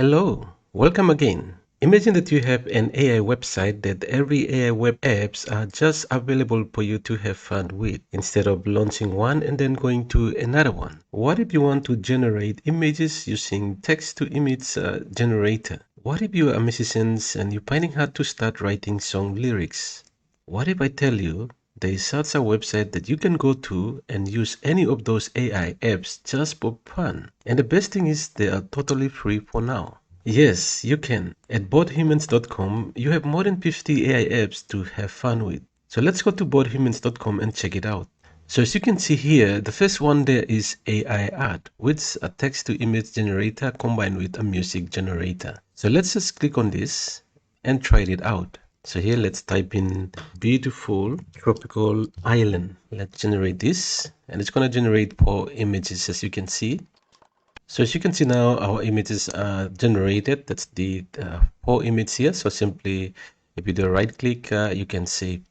Hello, welcome again. Imagine that you have an AI website that every AI web apps are just available for you to have fun with instead of launching one and then going to another one. What if you want to generate images using text to image generator? What if you are musicians and you're finding hard to start writing song lyrics? What if I tell you there is such a website that you can go to and use any of those AI apps just for fun? And the best thing is they are totally free for now. Yes, you can. At BoredHumans.com, you have more than 50 AI apps to have fun with. So let's go to BoredHumans.com and check it out. So as you can see here, the first one there is AI art, which is a text to image generator combined with a music generator. So let's just click on this and try it out. So here let's type in beautiful tropical island. Let's generate this and it's going to generate 4 images as you can see. So as you can see now, our images are generated. That's the 4 images here. So simply, if you do a right click, you can save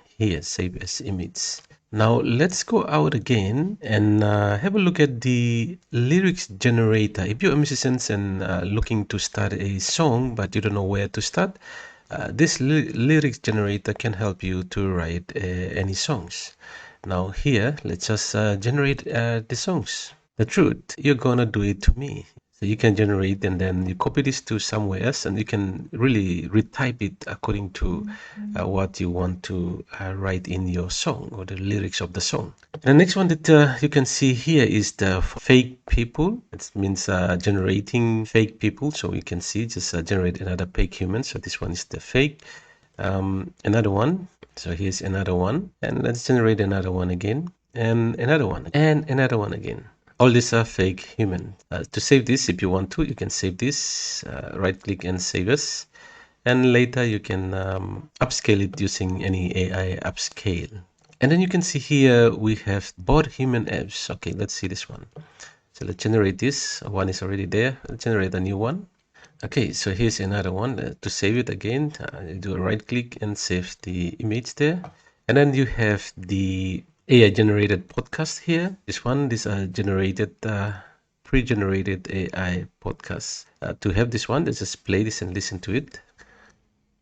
here, save as image. Now let's go out again and have a look at the lyrics generator. If you're a musician and looking to start a song, but you don't know where to start, this lyrics generator can help you to write any songs. Now here, let's just generate the songs. The truth, you're gonna do it to me. So you can generate and then you copy this to somewhere else and you can really retype it according to what you want to write in your song or the lyrics of the song. The next one that you can see here is the fake people. It means generating fake people. So you can see just generate another fake human. So this one is the fake. Another one. So here's another one. And let's generate another one again. And another one. And another one again. All these are fake human. To save this, if you want to, you can save this, right click and save as. And later you can upscale it using any AI upscale. And then you can see here we have BoredHuman apps. Okay, let's see this one. So let's generate this. One is already there. Let's generate a new one. Okay, so here's another one. To save it again, do a right click and save the image there. And then you have the AI generated podcast here. These are generated, pre-generated AI podcasts. To have this one, let's just play this and listen to it.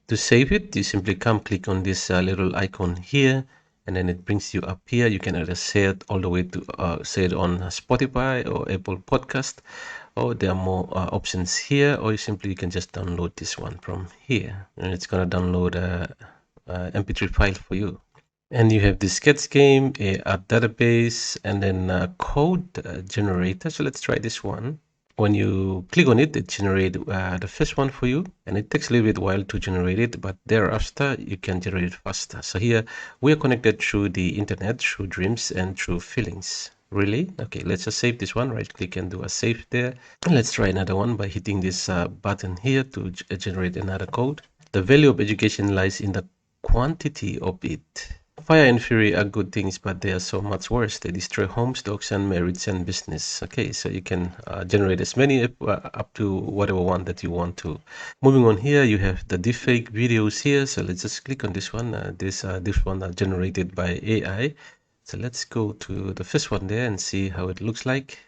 To save it, you simply click on this little icon here, and then it brings you up here. You can either share it all the way to share it on Spotify or Apple Podcast, or there are more options here, or you can just download this one from here, and it's gonna download a MP3 file for you. And you have the sketch game, a database, and then a code generator. So let's try this one. When you click on it, it generates the first one for you, and it takes a little bit while to generate it, but thereafter you can generate it faster. So here we are connected through the internet, through dreams and through feelings. Really? Okay, let's just save this one. Right click and do a save there. And let's try another one by hitting this button here to generate another code. The value of education lies in the quantity of it. Fire and fury are good things, but they are so much worse. They destroy homes, dogs, and marriage and business. Okay, so you can generate as many up to whatever one that you want to. Moving on here, you have the deepfake videos here. So let's just click on this one. This one are generated by AI. So let's go to the first one there and see how it looks like.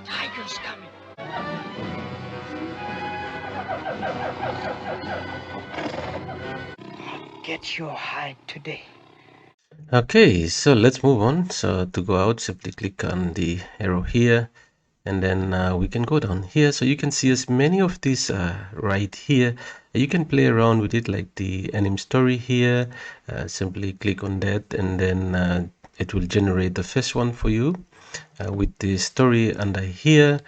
Tiger's coming. Get your hide today. Okay, so let's move on. So to go out, simply click on the arrow here, and then we can go down here. So you can see as many of these right here. You can play around with it like the anime story here. Simply click on that, and then it will generate the first one for you with the story under here.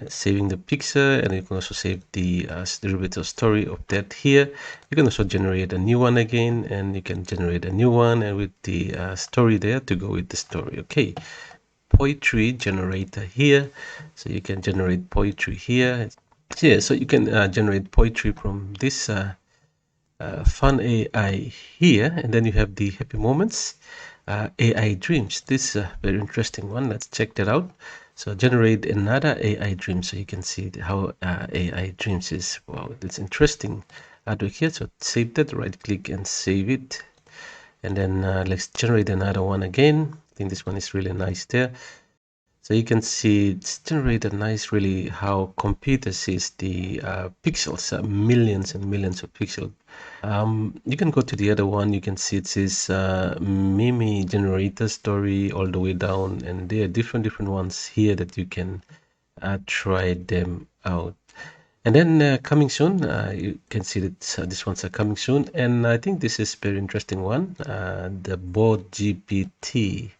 Saving the picture, and you can also save the derivative story of that here. You can also generate a new one again, and you can generate a new one and with the story there to go with the story. Okay, poetry generator here, so you can generate poetry here. Yeah, so you can generate poetry from this fun AI here, and then you have the happy moments. AI dreams. This is a very interesting one. Let's check that out. So generate another AI dream, so you can see how AI dreams is. Wow, it's interesting artwork here. So save that, right click and save it. And then let's generate another one again. I think this one is really nice there. So you can see it's generated nice, really, how computer sees the pixels, millions and millions of pixels. You can go to the other one. You can see it says Mimi generator story all the way down, and there are different ones here that you can try them out. And then coming soon, you can see that these ones are coming soon. And I think this is very interesting one, the Board GPT.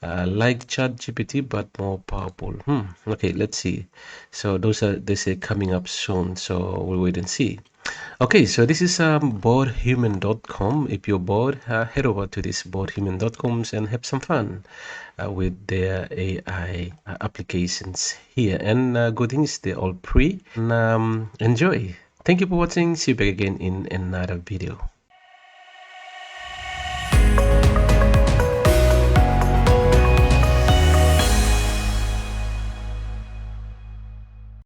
Like Chat GPT, but more powerful. Okay, let's see. So those are, they say, coming up soon. So we'll wait and see. Okay, so this is BoredHuman.com. If you're bored, head over to this BoredHuman.coms and have some fun with their AI applications here. And good things, they're all free. And enjoy. Thank you for watching. See you back again in another video.